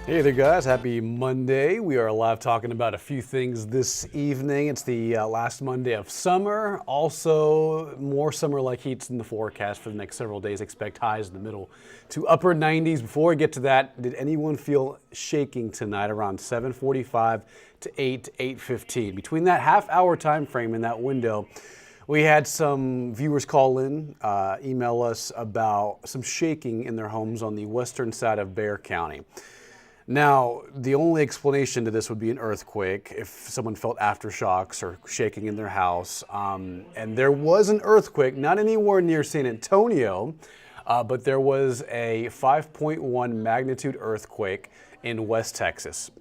Hey there, guys. Happy Monday. We are live talking about a few things this evening. It's the last Monday of summer. Also, more summer-like heats in the forecast for the next several days. Expect highs in the middle to upper 90s. Before we get to that, did anyone feel shaking tonight around 7:45 to 8:15? Between that half-hour time frame in that window, we had some viewers call in, email us about some shaking in their homes on the western side of Bexar County. Now, the only explanation to this would be an earthquake if someone felt aftershocks or shaking in their house. And there was an earthquake, not anywhere near San Antonio, but there was a 5.1 magnitude earthquake in West Texas,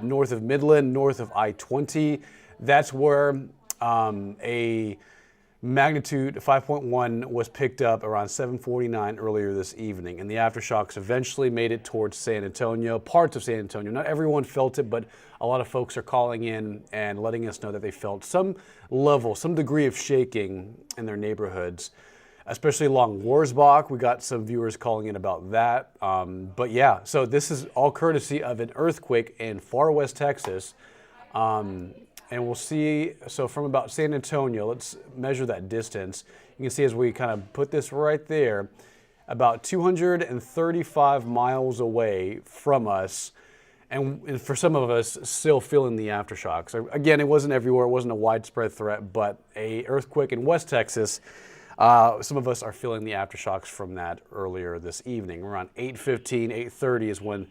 north of Midland, north of I-20. That's where a magnitude 5.1 was picked up around 7:49 earlier this evening, and the aftershocks eventually made it towards San Antonio, parts of San Antonio. Not everyone felt it, but a lot of folks are calling in and letting us know that they felt some level, some degree of shaking in their neighborhoods, especially along Wurzbach. We got some viewers calling in about that. But yeah, so this is all courtesy of an earthquake in far west Texas. And we'll see, so from about San Antonio, let's measure that distance. You can see as we kind of put this right there, about 235 miles away from us, and for some of us, still feeling the aftershocks. Again, it wasn't everywhere, it wasn't a widespread threat, but a earthquake in West Texas, some of us are feeling the aftershocks from that earlier this evening. Around 8:15, 8:30 is when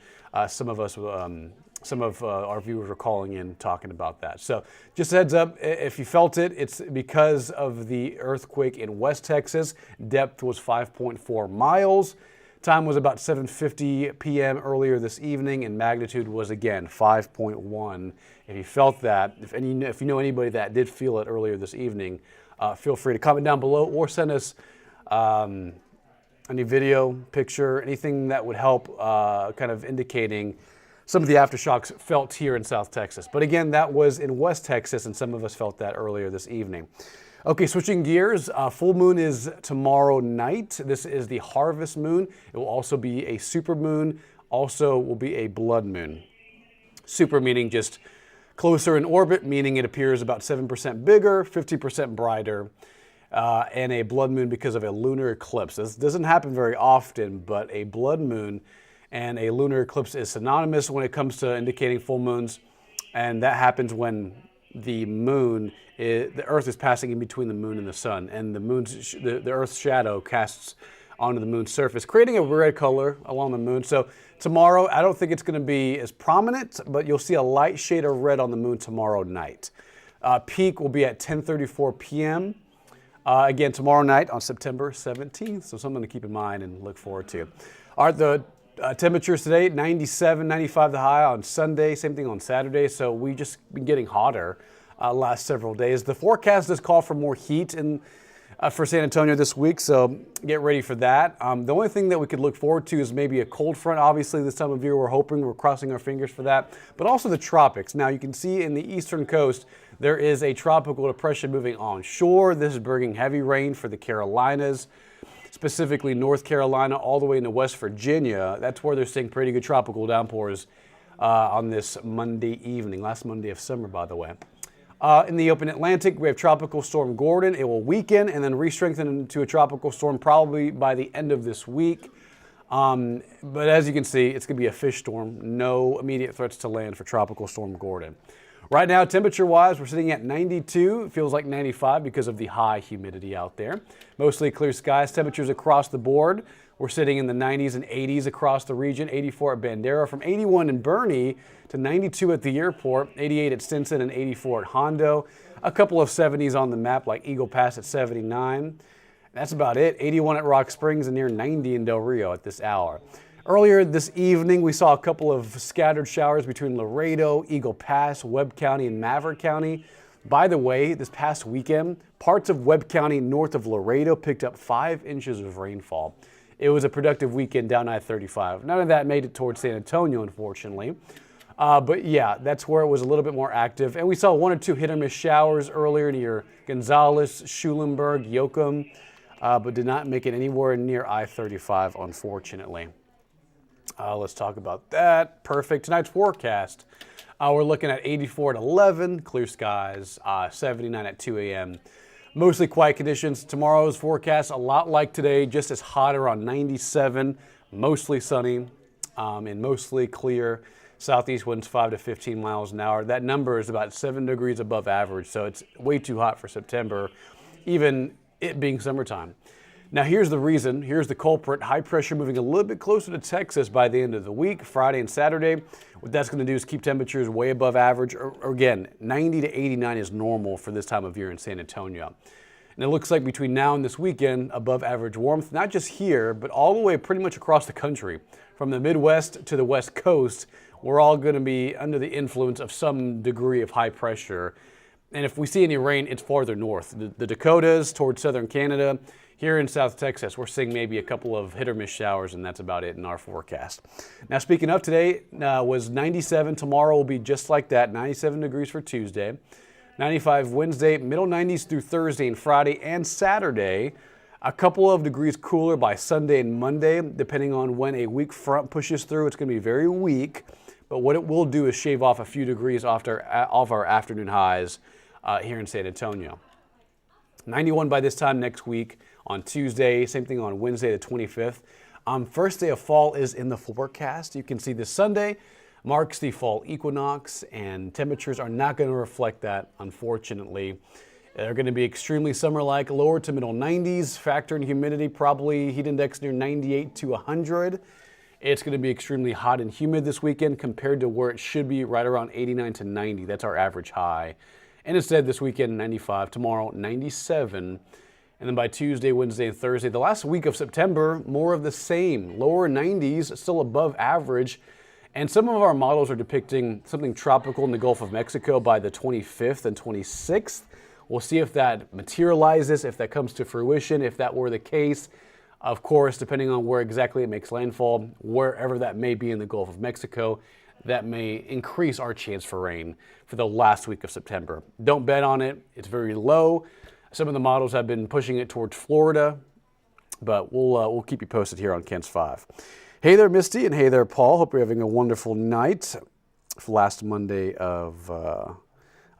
some of our viewers were calling in talking about that. So just a heads up, if you felt it, it's because of the earthquake in West Texas. Depth was 5.4 miles. Time was about 7:50 p.m. earlier this evening, and magnitude was again 5.1. If you felt that, if you know anybody that did feel it earlier this evening, feel free to comment down below or send us any video, picture, anything that would help kind of indicating some of the aftershocks felt here in South Texas. But again, that was in West Texas, and some of us felt that earlier this evening. Okay, switching gears, full moon is tomorrow night. This is the harvest moon. It will also be a super moon, also will be a blood moon. Super meaning just closer in orbit, meaning it appears about 7% bigger, 50% brighter, and a blood moon because of a lunar eclipse. This doesn't happen very often, but a blood moon and a lunar eclipse is synonymous when it comes to indicating full moons, and that happens when the Earth is passing in between the moon and the sun, and the Earth's shadow casts onto the moon's surface, creating a red color along the moon. So tomorrow, I don't think it's going to be as prominent, but you'll see a light shade of red on the moon tomorrow night. Peak will be at 10:34 p.m. Again, tomorrow night on September 17th, so something to keep in mind and look forward to. All right, the temperatures today, 97, 95 the high on Sunday, same thing on Saturday, so we just been getting hotter last several days. The forecast does call for more heat for San Antonio this week, so get ready for that. The only thing that we could look forward to is maybe a cold front. Obviously, this time of year we're crossing our fingers for that, but also the tropics. Now, you can see in the eastern coast, there is a tropical depression moving onshore. This is bringing heavy rain for the Carolinas, specifically North Carolina, all the way into West Virginia. That's where they're seeing pretty good tropical downpours on this Monday evening, last Monday of summer, by the way. In the open Atlantic, we have Tropical Storm Gordon. It will weaken and then re-strengthen into a tropical storm probably by the end of this week. But as you can see, it's going to be a fish storm. No immediate threats to land for Tropical Storm Gordon. Right now, temperature-wise, we're sitting at 92. It feels like 95 because of the high humidity out there. Mostly clear skies. Temperatures across the board. We're sitting in the 90s and 80s across the region. 84 at Bandera, from 81 in Boerne to 92 at the airport, 88 at Stinson, and 84 at Hondo. A couple of 70s on the map, like Eagle Pass at 79. That's about it. 81 at Rock Springs and near 90 in Del Rio at this hour. Earlier this evening, we saw a couple of scattered showers between Laredo, Eagle Pass, Webb County, and Maverick County. By the way, this past weekend, parts of Webb County north of Laredo picked up 5 inches of rainfall. It was a productive weekend down I-35. None of that made it towards San Antonio, unfortunately. But yeah, that's where it was a little bit more active. And we saw 1 or 2 hit or miss showers earlier near Gonzales, Schulenburg, Yoakum, but did not make it anywhere near I-35, unfortunately. Let's talk about that. Perfect. Tonight's forecast. We're looking at 84 at 11, clear skies, 79 at 2 a.m. Mostly quiet conditions. Tomorrow's forecast, a lot like today, just as hot around 97, mostly sunny and mostly clear. Southeast winds 5 to 15 miles an hour. That number is about 7 degrees above average, so it's way too hot for September, even it being summertime. Now here's the reason, here's the culprit. High pressure moving a little bit closer to Texas by the end of the week, Friday and Saturday. What that's going to do is keep temperatures way above average. Or again, 90 to 89 is normal for this time of year in San Antonio. And it looks like between now and this weekend, above average warmth, not just here, but all the way pretty much across the country. From the Midwest to the West Coast, we're all going to be under the influence of some degree of high pressure. And if we see any rain, it's farther north. The Dakotas towards southern Canada. Here in South Texas, we're seeing maybe a couple of hit or miss showers, and that's about it in our forecast. Now, speaking of today, was 97. Tomorrow will be just like that, 97 degrees for Tuesday. 95 Wednesday, middle 90s through Thursday and Friday and Saturday. A couple of degrees cooler by Sunday and Monday, depending on when a weak front pushes through. It's going to be very weak, but what it will do is shave off a few degrees off our afternoon highs here in San Antonio. 91 by this time next week on Tuesday, same thing on Wednesday the 25th. First day of fall is in the forecast. You can see this Sunday marks the fall equinox, and temperatures are not going to reflect that, unfortunately. They're going to be extremely summer-like, lower to middle 90s, factor in humidity, probably heat index near 98 to 100. It's going to be extremely hot and humid this weekend compared to where it should be right around 89 to 90. That's our average high. And instead this weekend, 95, tomorrow 97, and then by Tuesday, Wednesday, and Thursday, the last week of September, more of the same. Lower 90s, still above average, and some of our models are depicting something tropical in the Gulf of Mexico by the 25th and 26th. We'll see if that materializes, if that comes to fruition, if that were the case. Of course, depending on where exactly it makes landfall, wherever that may be in the Gulf of Mexico, that may increase our chance for rain for the last week of September. Don't bet on it. It's very low. Some of the models have been pushing it towards Florida, but we'll keep you posted here on KENS 5. Hey there, Misty, and hey there, Paul. Hope you're having a wonderful night. Last Monday of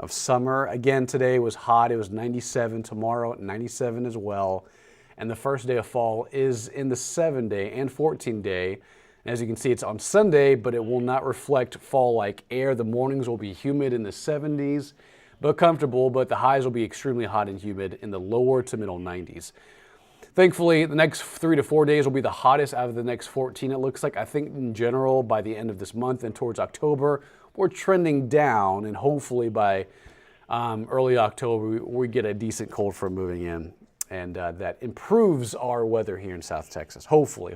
summer. Again, today was hot. It was 97. Tomorrow, 97 as well. And the first day of fall is in the 7-day and 14-day. As you can see, it's on Sunday, but it will not reflect fall-like air. The mornings will be humid in the 70s, but comfortable, but the highs will be extremely hot and humid in the lower to middle 90s. Thankfully, the next 3 to 4 days will be the hottest out of the next 14, it looks like. I think in general, by the end of this month and towards October, we're trending down, and hopefully by early October, we get a decent cold front moving in, and that improves our weather here in South Texas. Hopefully.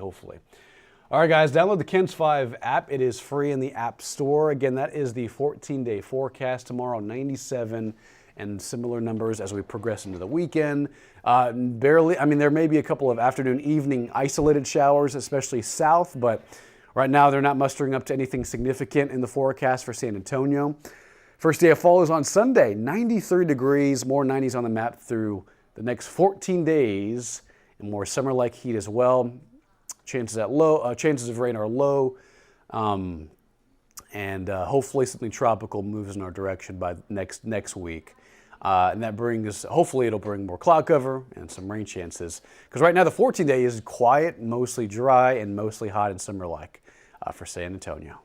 All right, guys, download the KENS 5 app. It is free in the App Store. Again, that is the 14-day forecast. Tomorrow, 97 and similar numbers as we progress into the weekend. There may be a couple of afternoon, evening isolated showers, especially south, but right now they're not mustering up to anything significant in the forecast for San Antonio. First day of fall is on Sunday, 93 degrees, more 90s on the map through the next 14 days, and more summer-like heat as well. Chances of rain are low, and hopefully something tropical moves in our direction by next week. And that brings, hopefully it'll bring more cloud cover and some rain chances. Because right now the 14-day is quiet, mostly dry, and mostly hot and summer-like for San Antonio.